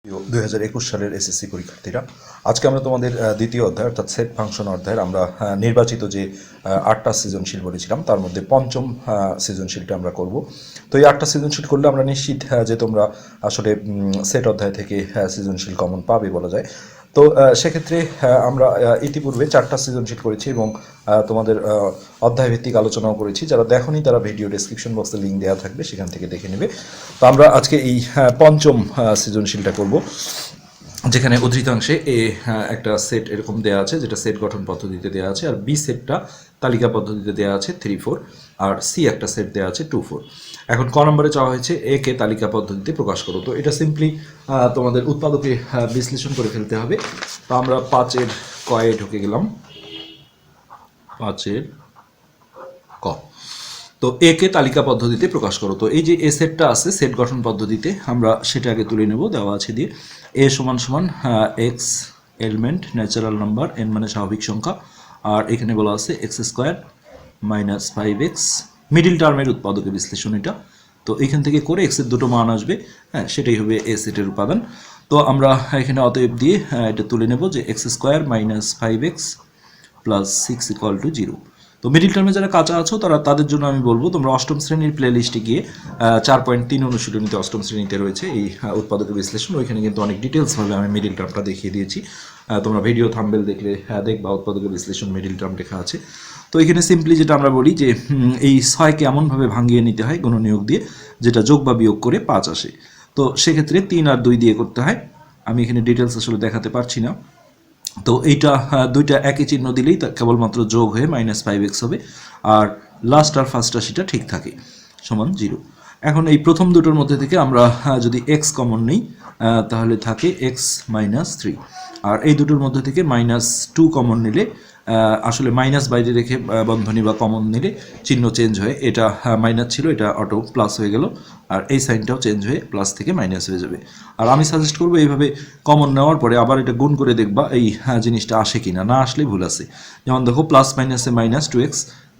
2021 সালের এসএসসি পরীক্ষার্থীরা, আজকে আমরা তোমাদের দ্বিতীয় অধ্যায় অর্থাৎ সেট ফাংশন অধ্যায়ের আমরা নির্বাচিত যে 8টা সৃজনশীল বলেছিলাম তার মধ্যে পঞ্চম সৃজনশীলটা আমরা করব। তো এই 8টা সৃজনশীল করলে আমরা নিশ্চিত যে তোমরা আসলে সেট অধ্যায় থেকে সৃজনশীল কমন পাবে বলা যায়। তো সেক্ষেত্রে আমরা ইতিপূর্বে 4টা সৃজনশীল করেছি এবং তোমাদের অধ্যায়ভিত্তিক আলোচনাও করেছি। যারা দেখোনি তারা ভিডিও ডেসক্রিপশন বক্সে লিঙ্ক দেওয়া থাকবে, সেখান থেকে দেখে নেবে। তো আমরা আজকে এই পঞ্চম সৃজনশীলটা করব, যেখানে উদ্ধৃতাংশে একটা সেট এরকম দেওয়া আছে যেটা সেট গঠন পদ্ধতিতে দেওয়া আছে, আর বি সেটটা তালিকা পদ্ধতিতে দেওয়া আছে 3, 4, আর সি একটা সেট দেওয়া আছে 2, 4। এখন ক নম্বরে চাওয়া হয়েছে এ কে তালিকা পদ্ধতিতে প্রকাশ করো। তো এটা সিম্পলি তোমাদের উৎপাদকে বিশ্লেষণ করে ফেলতে হবে। তো আমরা 5-এর কয়ে ঢুকে গেলাম, 5-এর ক। তো এ কে তালিকা পদ্ধতিতে প্রকাশ করো। তো এই যে এ সেটটা আছে সেট গঠন পদ্ধতিতে, আমরা সেটা আগে তুলে নেব, দেওয়া আছে দিয়ে এ সমান সমান x element natural number, N মানে স্বাভাবিক সংখ্যা, আর এখানে বলা আছে x square minus 5x, middle টার্মের উৎপাদকে বিশ্লেষণ এটা। তো এখান থেকে করে এক্সের দুটো মান আসবে, হ্যাঁ সেটাই হবে এ সেটের উপাদান। তো আমরা এখানে অতএব দিয়ে এটা তুলে নেব যে x square minus 5x plus 6 equal to 0। তো মিডিল টার্মে যারা কাঁচা আছো তাদের জন্য আমি বলবো তোমরা অষ্টম শ্রেণীর প্লে লিস্টে গিয়ে 4.3 অনুশীলনীতে অষ্টম শ্রেণীতে রয়েছে এই উৎপাদক বিশ্লেষণ। ওইখানে কিন্তু অনেক ডিটেলসভাবে আমি মিডিল টার্মটা দেখিয়ে দিয়েছি। তোমরা ভিডিও থাম্বনেল দেখলে দেখবা উৎপাদক বিশ্লেষণ মিডিল টার্ম লেখা আছে। তো এখানে সিম্পলি যেটা আমরা বলি যে এই 6কে এমনভাবে ভাঙিয়ে নিতে হয় গুণনীয়ক দিয়ে যেটা যোগ বা বিয়োগ করে 5 আসে। তো সেক্ষেত্রে 3 আর 2 দিয়ে করতে হয়। আমি এখানে ডিটেলস আসলে দেখাতে পারছি না। তো এইটা দুইটা একই চিহ্ন দিলেই কেবলমাত্র যোগ হয়ে -5x হবে, আর লাস্ট আর ফার্স্ট রাশিটা ঠিক থাকে সমান 0। এখন এই প্রথম দুটোর মধ্যে থেকে আমরা যদি x কমন নিই তাহলে থাকে x -3, আর এই দুটোর মধ্যে থেকে -2 কমন নিলে আসলে মাইনাস বাইরে রেখে বন্ধনী বা কমন নিলে চিহ্ন চেঞ্জ হয়ে এটা মাইনাস ছিল এটা অটো প্লাস হয়ে গেল, আর এই সাইনটাও চেঞ্জ হয়ে প্লাস থেকে মাইনাস হয়ে যাবে। আর আমি সাজেস্ট করবো এইভাবে কমন নেওয়ার পরে আবার এটা গুণ করে দেখবা এই জিনিসটা আসে কিনা, না আসলে ভুল আছে। যেমন দেখো প্লাস মাইনাসে -2x,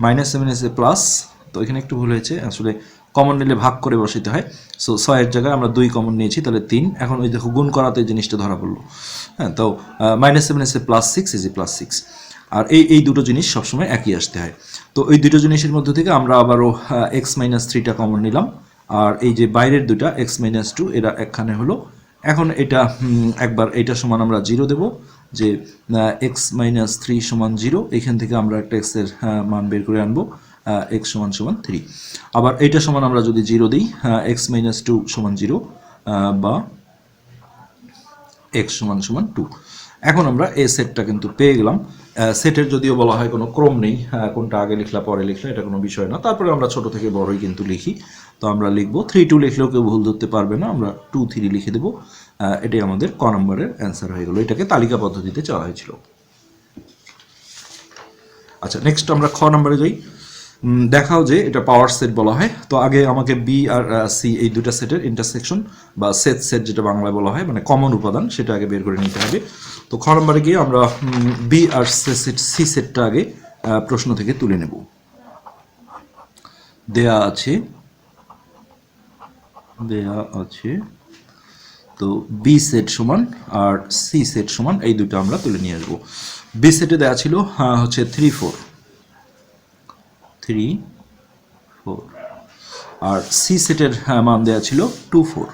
মাইনাসে মাইনাসে প্লাস, তো এখানে একটু ভুল হয়েছে, আসলে কমন নিলে ভাগ করে বসাতে হয়। সো 6-এর জায়গায় আমরা 2 কমন নিয়েছি, তাহলে 3। এখন ওই দেখো গুণ করাতে জিনিসটা ধরা পড়লো, হ্যাঁ। তো -7 +6 = +6, আর এই দুটো জিনিস সবসময় একই আসতে হয়। তো এই দুটো জিনিসের মধ্যে থেকে আমরা আবারও x - 3টা কমন নিলাম, আর এই যে বাইরের দুটা x - 2 এরা একখানে হলো। এখন এটা একবার এটা সমান আমরা 0 দেব, যে x - 3 সমান 0। এখান থেকে আমরা একটা x এর মান বের করে আনবো, x সমান 3। আবার এইটা সমান আমরা যদি 0 দিই, x - 2 সমান 0 বা x সমান 2। এখন আমরা এই সেটটা কিন্তু পেয়ে গেলাম। সেটের যদিও বলা হয় কোনো ক্রম নেই, কোনটা আগে লিখলা পরে লিখলা এটা কোনো বিষয় না, তারপরে আমরা ছোট থেকে বড়ই কিন্তু লিখি। তো আমরা লিখবো 3, 2 লিখলেও কেউ ভুল ধরতে পারবে না, আমরা 2, 3 লিখে দেবো। এটাই আমাদের ক নম্বরের অ্যান্সার হয়ে গেল। এটাকে তালিকা পদ্ধতিতে চাওয়া হয়েছিল। আচ্ছা, নেক্সট আমরা খ নম্বরে যাই। দেখাও যে এটা পাওয়ার সেট বলা হয়। তো আগে আমাকে বি আর সি এই দুটা সেটের ইন্টারসেকশন বা সেট যেটা বাংলায় বলা হয়, মানে কমন উপাদান, সেটা আগে বের করে নিতে হবে। তো খ নম্বরে গিয়ে আমরা বি আর সি সেটটা আগে প্রশ্ন থেকে তুলে নেব। দেয়া আছে তো বি সেট সমান আর সি সেট সমান, এই দুটো আমরা তুলে নিয়ে আসবো। বি সেটে দেওয়া ছিল হচ্ছে 3, 4, আর সি সেটের মান দেওয়া ছিল 2, 4।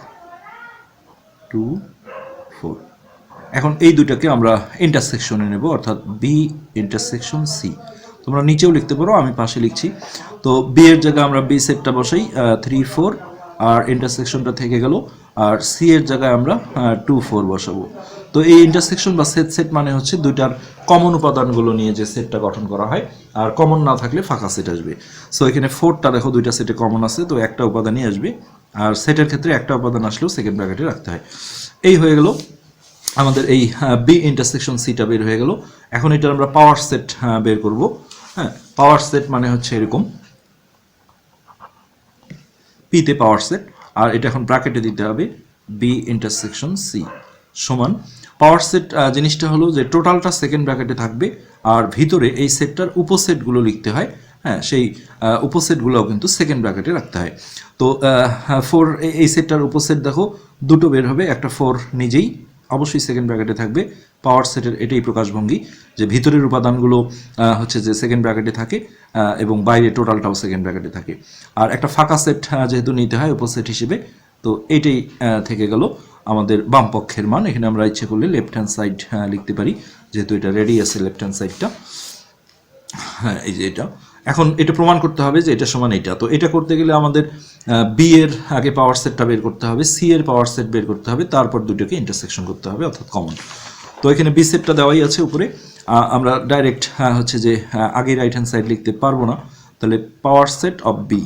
এখন এই দুটাকে আমরা ইন্টারসেকশনে নেব, অর্থাৎ বি ইন্টারসেকশন সি। তোমরা নিচেও লিখতে পারো, আমি পাশে লিখছি। তো বি এর জায়গায় আমরা বি সেটটা বসাই 3, 4, আর ইন্টারসেকশনটা থেকে গেল, আর সি এর জায়গায় আমরা 2, 4 বসাবো। তো এই ইন্টারসেকশন বা সেট মানে হচ্ছে দুইটার কমন উপাদানগুলো নিয়ে যে সেটটা গঠন করা হয়, আর কমন না থাকলে ফাঁকা সেট আসবে। সো এখানে 4টা দেখো দুইটা সেটে কমন আছে, তো একটা উপাদানই আসবে, আর সেটের ক্ষেত্রে একটা উপাদান আসলেও সেকেন্ড ব্র্যাকেটে রাখতে হয়। এই হয়ে গেল আমাদের এই বি ইন্টারসেকশন সিটা বের হয়ে গেল। এখন এটা আমরা পাওয়ার সেট বের করব। হ্যাঁ, পাওয়ার সেট মানে হচ্ছে এরকম, পিতে পাওয়ার সেট, আর এটা এখন ব্র্যাকেটে দিতে হবে বি ইন্টারসেকশন সি সমান। পাওয়ার সেট জিনিসটা হলো যে টোটালটা সেকেন্ড ব্র্যাকেটে থাকবে, আর ভিতরে এই সেটটার উপসেটগুলো লিখতে হয় হ্যাঁ সেই উপসেটগুলোও কিন্তু সেকেন্ড ব্র্যাকেটে রাখতে হয়। তো 4 এই সেটটার উপসেট দেখো দুটো বের হবে, একটা 4 নিজেই অবশ্যই সেকেন্ড ব্র্যাকেটে থাকবে। পাওয়ার সেটের এটাই প্রকাশভঙ্গি যে ভিতরের উপাদানগুলো হচ্ছে যে সেকেন্ড ব্র্যাকেটে থাকে এবং বাইরে টোটালটাও সেকেন্ড ব্র্যাকেটে থাকে। আর একটা ফাঁকা সেট যেহেতু নিতে হয় উপসেট হিসেবে, তো এইটাই থেকে গেল আমাদের বাম পক্ষের মান। এখানে আমরা ইচ্ছে করলে লেফট হ্যান্ড সাইড লিখতে পারি, যেহেতু এটা রেডি আছে লেফট হ্যান্ড সাইডটা। হ্যাঁ এই যে এটা, এখন এটা প্রমাণ করতে হবে যে এটা সমান এটা। তো এটা করতে গেলে আমাদের বি এর আগে পাওয়ার সেটটা বের করতে হবে, সি এর পাওয়ার সেট বের করতে হবে, তারপর দুটোকে ইন্টারসেকশন করতে হবে অর্থাৎ কমন। তো এখানে বি সেটটা দেওয়াই আছে উপরে, আমরা ডাইরেক্ট হচ্ছে যে আগে রাইট হ্যান্ড সাইড লিখতে পারবো না, তাহলে পাওয়ার সেট অফ বি।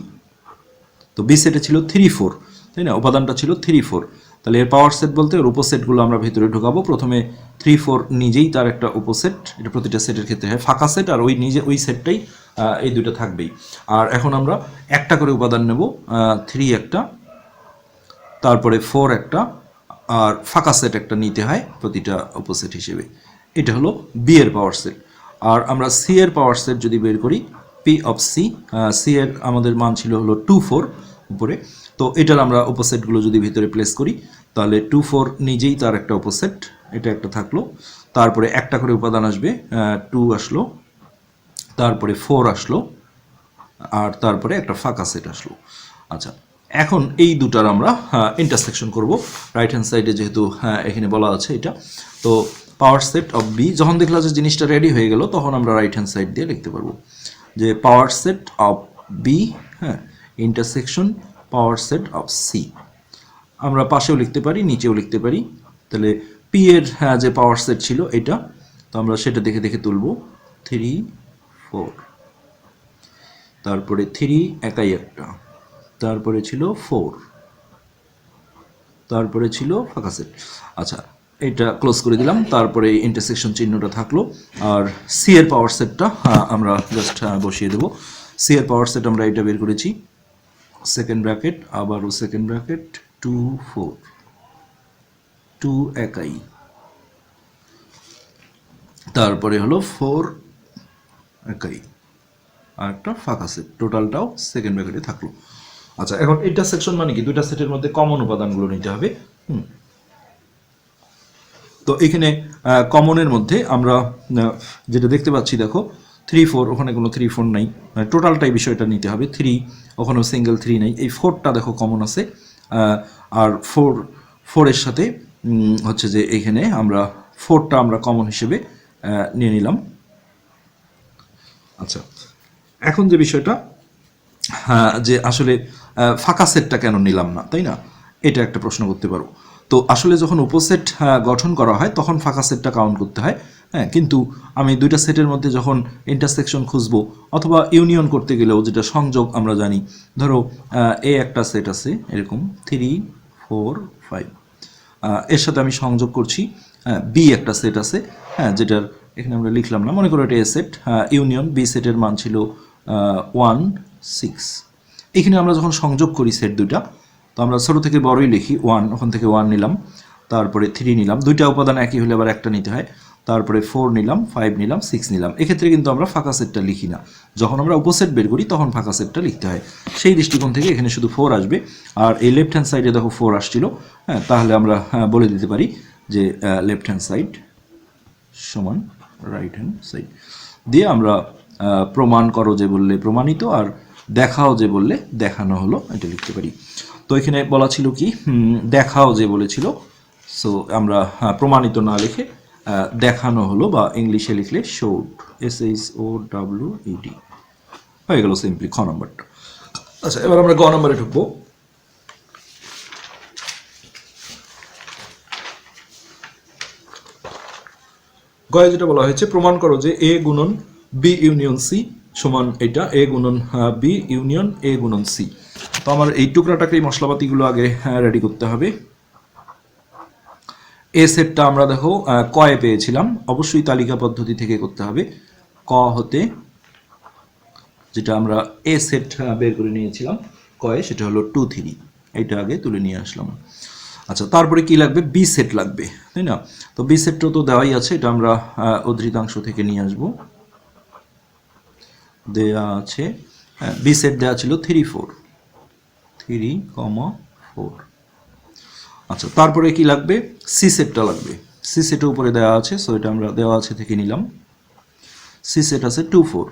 তো বি সেটে ছিল 3 4, তাই না, উপাদানটা ছিল 3 4, তাহলে এর পাওয়ার সেট বলতে এর উপসেটগুলো আমরা ভিতরে ঢোকাবো। প্রথমে 3 4 নিজেই তার একটা উপসেট, এটা প্রতিটা সেটের ক্ষেত্রে হয় ফাঁকা সেট, আর ওই নিজে ওই সেটটাই এই দুটো থাকবেই। আর এখন আমরা একটা করে উপাদান নেব, 3 একটা, তারপরে 4 একটা, আর ফাঁকা সেট একটা নিতে হয় প্রতিটা উপসেট হিসেবে। এটা হলো বি এর পাওয়ার সেট। আর আমরা সি এর পাওয়ার সেট যদি বের করি, পি অফ সি, সি এর আমাদের মান ছিল হলো 2 4 উপরে। তো এটার আমরা উপসেটগুলো যদি ভিতরে প্লেস করি, তাহলে 2 4 নিজেই তার একটা উপসেট, এটা একটা থাকলো। তারপরে একটা করে উপাদান আসবে, 2 আসলো, তারপরে 4 আসলো, আর তারপরে একটা ফাঁকা সেট আসলো। আচ্ছা, এখন এই দুটার আমরা ইন্টারসেকশন করব রাইট হ্যান্ড সাইডে, যেহেতু এখানে বলা আছে এটা। তো পাওয়ার সেট অফ বি, যখন দেখলাম যে জিনিসটা রেডি হয়ে গেল, তখন আমরা রাইট হ্যান্ড সাইড দিয়ে লিখতে পারবো যে পাওয়ার সেট অফ বি, হ্যাঁ, intersection power set of C. আমরা পাশেও লিখতে পারি, নিচেও লিখতে পারি। তাহলে পি এর যে পাওয়ার সেট ছিল এটা, তো আমরা সেটা দেখে দেখে তুলব, 3 4, তারপরে 3 একাই একটা, তারপরে ছিল 4, তারপরে ছিল ফাঁকা সেট। আচ্ছা, এটা ক্লোজ করে দিলাম, তারপরে ইন্টারসেকশন চিহ্নটা থাকলো। আর সি এর পাওয়ার সেটটা আমরা জাস্ট বসিয়ে দেবো। সি এর পাওয়ার সেট আমরা এটা বের করেছি, সেকেন্ড ব্র্যাকেট, আবারও সেকেন্ড ব্র্যাকেট, 2 4, 2 একাই, তারপরে হলো 4 একাই, আর একটা ফাঁকা সেট, টোটালটাও সেকেন্ড ব্র্যাকেটে থাকলো। আচ্ছা, এখন ইন্টারসেকশন মানে কি, দুইটা সেটের মধ্যে কমন উপাদানগুলো নিতে হবে। তো এখানে কমনের মধ্যে আমরা যেটা দেখতে পাচ্ছি, দেখো 3 4, ওখানে কোনো 3 4 নাই, টোটালটাই বিষয়টা নিতে হবে। 3, ওখানেও সিঙ্গেল 3 নেই, এই 4টা দেখো কমন আছে। আর 4 এর সাথে হচ্ছে যে এখানে আমরা 4টা আমরা কমন হিসেবে নিয়ে নিলাম। আচ্ছা, এখন যে বিষয়টা, যে আসলে ফাঁকা সেটটা কেন নিলাম না, তাই না, এটা একটা প্রশ্ন করতে পারো। তো আসলে যখন উপসেট গঠন করা হয় তখন ফাঁকা সেটটা কাউন্ট করতে হয়, হ্যাঁ। কিন্তু আমি দুইটা সেটের মধ্যে যখন ইন্টারসেকশন খুঁজবো অথবা ইউনিয়ন করতে গেলেও, যেটা সংযোগ আমরা জানি, ধরো এ একটা সেট আছে এরকম 3 4 5, এর সাথে আমি সংযোগ করছি বি একটা সেট আছে, হ্যাঁ, যেটার এখানে আমরা লিখলাম না, মনে করো এটা এ সেট, ইউনিয়ন বি সেটের মান ছিল 1 6। এখানে আমরা যখন সংযোগ করি সেট দুইটা, তো আমরা ছোটো থেকে বড়ই লিখি 1, ওখান থেকে 1 নিলাম, তারপরে 3 নিলাম, দুইটা উপাদান একই হলে আবার একটা নিতে হয়, তারপরে 4 নিলাম, 5 নিলাম, 6 নিলাম। এক্ষেত্রে কিন্তু আমরা ফাঁকা সেটটা লিখি না, যখন আমরা উপসেট বের করি তখন ফাঁকা সেটটা লিখতে হয়। সেই দৃষ্টিকোণ থেকে এখানে শুধু 4 আসবে। আর এই লেফট হ্যান্ড সাইডে দেখো 4 আসছিল, হ্যাঁ, তাহলে আমরা বলে দিতে পারি যে লেফট হ্যান্ড সাইড সমান রাইট হ্যান্ড সাইড দিয়ে আমরা প্রমাণ করো যে বললে প্রমাণিত, আর দেখাও যে বললে দেখানো হলো, এটা লিখতে পারি। তো এখানে বলা ছিল কি, দেখাও যে বলেছিল, সো আমরা প্রমাণিত না লিখে দেখানো হলো, বা ইংলিশে লিখলে শোড, SHOWED হয়ে গেল সিম্পলি খ নম্বরটা। আচ্ছা, এবার আমরা গ নম্বরে ঢুকবো। গয়ে যেটা বলা হয়েছে, প্রমাণ করো যে এ গুণন বি ইউনিয়ন সি সমান এটা, এ গুণন বি ইউনিয়ন এ গুণন সি। তো আমার এই টুকরাটাকে, এই মশলাপাতিগুলো আগে রেডি করতে হবে। এ সেটটা আমরা দেখো কয়ে পেয়েছিলাম, অবশ্যই তালিকা পদ্ধতি থেকে করতে হবে। ক হতে যেটা আমরা এ সেট বের করে নিয়েছিলাম কয়ে, সেটা হলো 2 3, এইটা আগে তুলে নিয়ে আসলাম। আচ্ছা, তারপরে কি লাগবে, বি সেট লাগবে, তাই না। তো বি সেটটা তো দেওয়াই আছে, এটা আমরা উদ্ধৃতাংশ থেকে নিয়ে আসবো। দেয়া আছে, বি সেট দেওয়া ছিল 3 4, 3, 4। আচ্ছা, তারপরে কি লাগবে? সি সেটটা লাগবে। সি সেটের উপরে দেওয়া আছে, সো এটা আমরা দেওয়া আছে থেকে নিলাম। সি সেট আছে 2 4,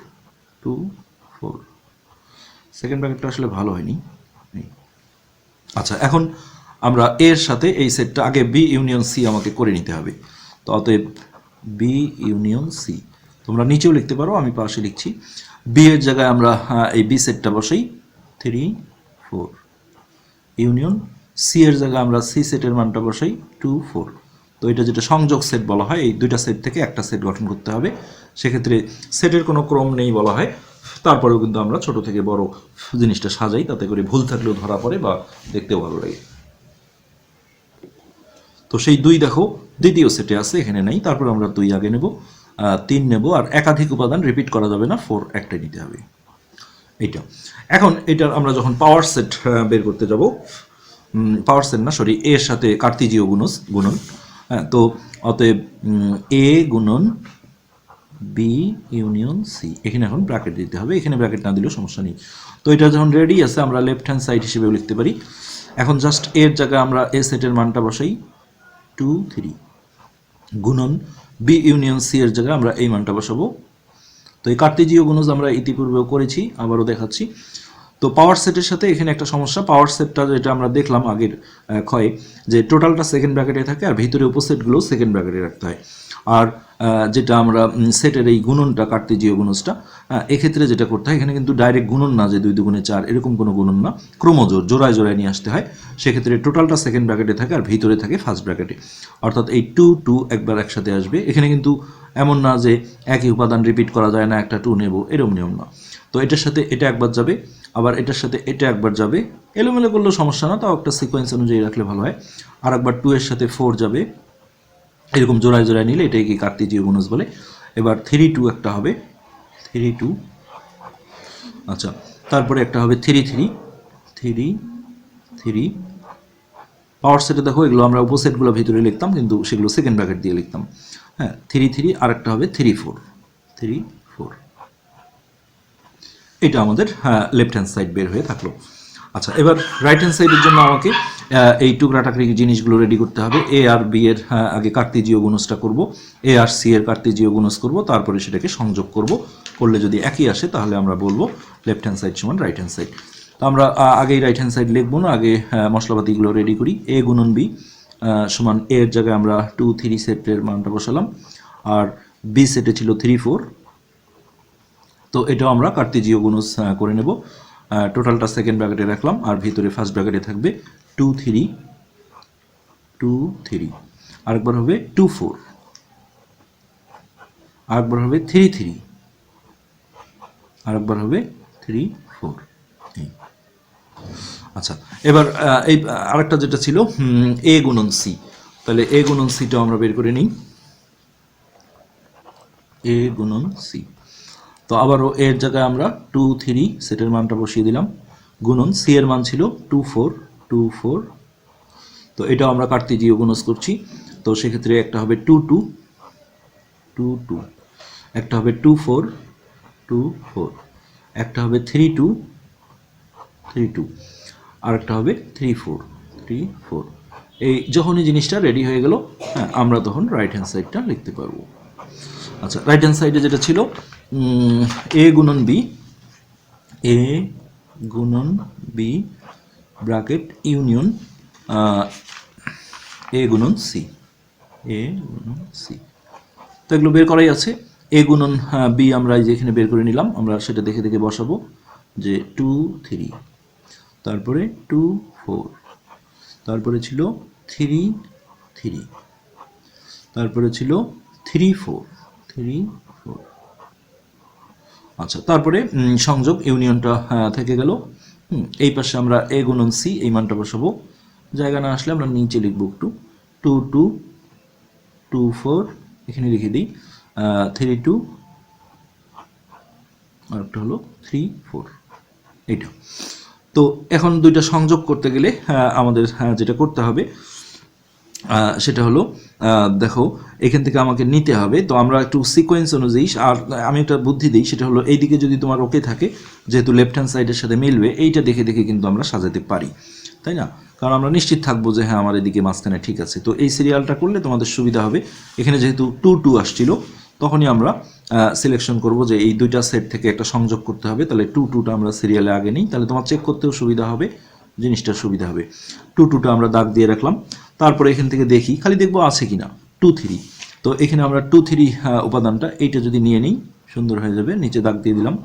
2 4। সেকেন্ড ব্র্যাকেটটা আসলে ভালো হয়নি। আচ্ছা, এখন আমরা এর সাথে এই সেটটা আগে বি ইউনিয়ন সি আমাকে করে নিতে হবে। তো অতএব বি ইউনিয়ন সি, তোমরা নিচেও লিখতে পারো, আমি পাশে লিখছি। বি এর জায়গায় আমরা এই বি সেটটা বসাই 3 4, ইউনিয়ন সি এর জায়গায় আমরা সি সেটের মানটা বসাই 2 4। তো এটা যেটা সংযোগ সেট বলা হয়, এই দুইটা সেট থেকে একটা সেট গঠন করতে হবে। সেক্ষেত্রে সেটের কোনো ক্রম নেই বলা হয়, তারপরেও কিন্তু আমরা ছোট থেকে বড় জিনিসটা সাজাই, তাতে করে ভুল থাকলেও ধরা পড়ে বা দেখতেও ভালো লাগে। তো সেই 2 দেখো দ্বিতীয় সেটে আছে, এখানে নেই। তারপর আমরা 2 আগে নেব, 3 নেব, আর একাধিক উপাদান রিপিট করা যাবে না, 4 একটাই নিতে হবে। এইটা এখন এটার আমরা যখন পাওয়ার সেট বের করতে যাব, পাওয়ার সেট না, সরি, এর সাথে কার্তিজীয় গুণন, হ্যাঁ, তো অতএব এ গুণন বি ইউনিয়ন সি, এখানে এখন ব্র্যাকেট দিতে হবে, এখানে ব্র্যাকেট না দিলেও সমস্যা নেই। তো এটা যখন রেডি আছে, আমরা লেফট হ্যান্ড সাইড হিসেবেও লিখতে পারি। এখন জাস্ট এর জায়গায় আমরা এ সেটের মানটা বসাই 2 3, গুণন বি ইউনিয়ন সি এর জায়গায় আমরা এই মানটা বসাবো। তো এই কার্তেজীয় গুণজ আমরা ইতিপূর্বেও করেছি, আবারও দেখাচ্ছি। তো পাওয়ার সেটের সাথে এখানে একটা সমস্যা, পাওয়ার সেটটা যেটা আমরা দেখলাম আগের ক্ষয়ে, যে টোটালটা সেকেন্ড ব্র্যাকেটে থাকে আর ভিতরে উপসেটগুলো সেকেন্ড ব্র্যাকেটে রাখতে হয়। আর যেটা আমরা সেটের এই গুণনটা, কার্তেজীয় গুণজটা, এক্ষেত্রে যেটা করতে হয়, এখানে কিন্তু ডাইরেক্ট গুণন না যে 2 2 4 এরকম কোনো গুণন না, ক্রমজোর জোড়ায় জোড়ায় নিয়ে আসতে হয়। সেক্ষেত্রে টোটালটা সেকেন্ড ব্র্যাকেটে থাকে আর ভিতরে থাকে ফার্স্ট ব্র্যাকেটে, অর্থাৎ এই 2 2 একবার একসাথে আসবে। এখানে কিন্তু এমন না যে একই উপাদান রিপিট করা যায় না, একটা 2 নেব, এরকম নিয়ম না। তো এটার সাথে এটা একবার যাবে, আবার এটার সাথে এটা একবার যাবে, এলোমেলো করলেও সমস্যা না, তাও একটা সিকোয়েন্স অনুযায়ী রাখলে ভালো হয়। আর একবার 2 এর সাথে 4 যাবে, এরকম জোড়ায় জোড়ায় নিলে এটাই কি কার্তেজীয় গুণজ বলে। এবার 3 2 একটা হবে, 3 2। আচ্ছা, তারপরে একটা হবে 3 3, 3 3। পাওয়ার সেটে দেখো এগুলো আমরা উপসেটগুলো ভিতরে লিখতাম, কিন্তু সেগুলো সেকেন্ড ব্র্যাকেট দিয়ে লিখতাম। হ্যাঁ, 3 3, আর একটা হবে 3 4, 3 4। এটা আমাদের লেফট হ্যান্ড সাইড বের হয়ে থাকলো। আচ্ছা, এবার রাইট হ্যান্ড সাইডের জন্য আমাকে এই টুকরাটাকরি জিনিসগুলো রেডি করতে হবে। এ আর বি এর আগে কার্তেজীয় গুণজটা করব, এ আর সি এর কার্তেজীয় গুণজ করব, তারপরে সেটাকে সংযোগ করব। করলে যদি একই আসে তাহলে আমরা বলবো লেফট হ্যান্ড সাইড সমান রাইট হ্যান্ড সাইড। তো আমরা আগেই রাইট হ্যান্ড সাইড লিখবো না, আগে মশলাপাতিগুলো রেডি করি। এ গুণন বি সমান, এর জায়গায় আমরা 2 3 সেটের মানটা বসালাম, আর বি সেটে ছিল 3 4। তো এটাও আমরা কার্তেজীয় গুণজ করে নেব। টোটালটা সেকেন্ড ব্র্যাকেটে রাখলাম, আর ভিতরে ফার্স্ট ব্র্যাকেটে থাকবে 2 3, 2 3। আরেকবার হবে 2 4, আরেকবার হবে 3 3, আরেকবার হবে 3 4। আচ্ছা, এবার এই আরেকটা যেটা ছিল এ গুণন সি, তাহলে এ গুণন সিটা আমরা বের করে নিই। এ গুণন সি, তো আবারও এর জায়গায় আমরা 2 3 সেটের মানটা বসিয়ে দিলাম, গুণন সি এর মান ছিল 2 4, 2 4। তো এটাও আমরা কার্তেজীয় গুণজ করছি। তো সেক্ষেত্রে একটা হবে 2 2, 2 2, একটা হবে 2 4, 2 4, একটা হবে 3 2, 3 2, আর একটা হবে 3 4, 3 4। এই যখনই জিনিসটা রেডি হয়ে গেল, হ্যাঁ, আমরা তখন রাইট হ্যান্ড সাইডটা লিখতে পারবো। আচ্ছা, রাইট হ্যান্ড সাইডে যেটা ছিল এ গুণন বি, এ গুণন বি ব্র্যাকেট ইউনিয়ন এ গুণন সি, এ গুণন সি। তো এগুলো বের করাই আছে। এ গুণন বি আমরা যেখানে বের করে নিলাম, আমরা সেটা দেখে দেখে বসাবো, যে 2 3, তারপরে 2 4, তারপরে ছিল 3 3, তারপরে ছিল 3 4, 3 4। আচ্ছা, তারপরে সংযোগ ইউনিয়নটা থেকে গেল। এই পাশে আমরা এ গুণন সি এই মানটা বসাবো, জায়গা না আসলে আমরা নিচে লিখবো একটু, 2 2, 2 4, এখানে লিখে দিই 3 2, আর একটা হলো 3 4। এইটা। তো এখন দুইটা সংযোগ করতে গেলে আমাদের যেটা করতে হবে, সেটা হলো দেখো এখান থেকে আমাকে নিতে হবে, তো আমরা একটু সিকোয়েন্স অনুযায়ী, আর আমি একটা বুদ্ধি দিই, সেটা হলো এইদিকে যদি তোমার ওকে থাকে, যেহেতু লেফট হ্যান্ড সাইডের সাথে মিলবে, এইটা দেখে দেখে কিন্তু আমরা সাজাতে পারি, তাই না? কারণ আমরা নিশ্চিত থাকবো যে হ্যাঁ আমার এদিকে মাঝখানে ঠিক আছে। তো এই সিরিয়ালটা করলে তোমাদের সুবিধা হবে। এখানে যেহেতু 2 আসছিল, তখনই আমরা সিলেকশন করব যে এই দুইটা সেট থেকে একটা সংযোগ করতে হবে, তাহলে 2টা আমরা সিরিয়ালে আগে নিই, তাহলে তোমার চেক করতেও সুবিধা হবে, জিনিসটা সুবিধা হবে। 2টা আমরা দাগ দিয়ে রাখলাম। তারপরে এখান থেকে দেখি, খালি দেখবো আছে কিনা 2 3। তো এখানে আমরা 2 3 উপাদানটা এইটা যদি নিয়ে নিই সুন্দর হয়ে যাবে, নিচে দাগ দিয়ে দিলাম।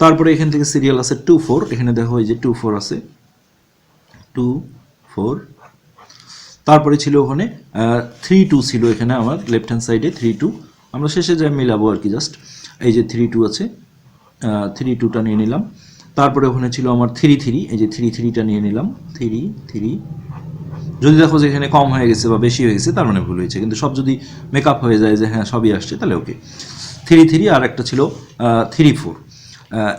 তারপরে এখান থেকে সিরিয়াল আছে 2 4, এখানে দেখো এই যে 2 4 আছে, 2 4। তারপরে ছিল ওখানে 3 2 ছিল, এখানে আমার লেফট হ্যান্ড সাইডে 3 2, আমরা শেষে যাই মিলাবো আর কি, জাস্ট এই যে 3 2 আছে, 3 2টা নিয়ে নিলাম। তারপরে ওখানে ছিল আমার 3 3, এই যে 3 3টা নিয়ে নিলাম, 3 3। যদি দেখো যে এখানে কম হয়ে গেছে বা বেশি হয়ে গেছে, তার মানে ভুল হয়েছে, কিন্তু সব যদি মেকআপ হয়ে যায় যে হ্যাঁ সবই আসছে, তাহলে ওকে। 3 3, আর একটা ছিল 3 4,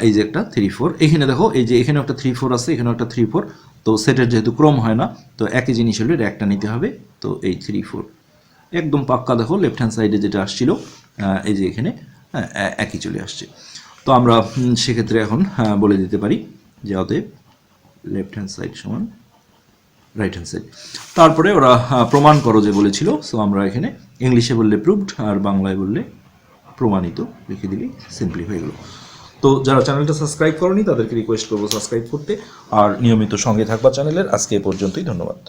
এই যে একটা 3 4, এখানে দেখো এই যে এখানে একটা 3 4 আছে, এখানে একটা 3 4। তো সেটের যেহেতু ক্রম হয় না, তো একই জিনিস হলে একটা নিতে হবে। তো এই 3 4 একদম পাক্কা, দেখো লেফট হ্যান্ড সাইডে যেটা আসছিল এই যে এখানে একই চলে আসছে। তো আমরা সেক্ষেত্রে এখন বলে দিতে পারি যে অতএব লেফট হ্যান্ড সাইড সমান রাইট হ্যান্ড সাইড। তারপরে ওরা প্রমাণ করো যে বলেছিল, সো আমরা এখানে ইংলিশে বললে প্রুভড, আর বাংলায় বললে প্রমাণিত লিখে দিলেই সিম্পলি হয়ে গেল। তো যারা চ্যানেলটা সাবস্ক্রাইব করনি তাদেরকে রিকোয়েস্ট করবো সাবস্ক্রাইব করতে, আর নিয়মিত সঙ্গে থাকবা চ্যানেলের। আজকে এ পর্যন্তই, ধন্যবাদ।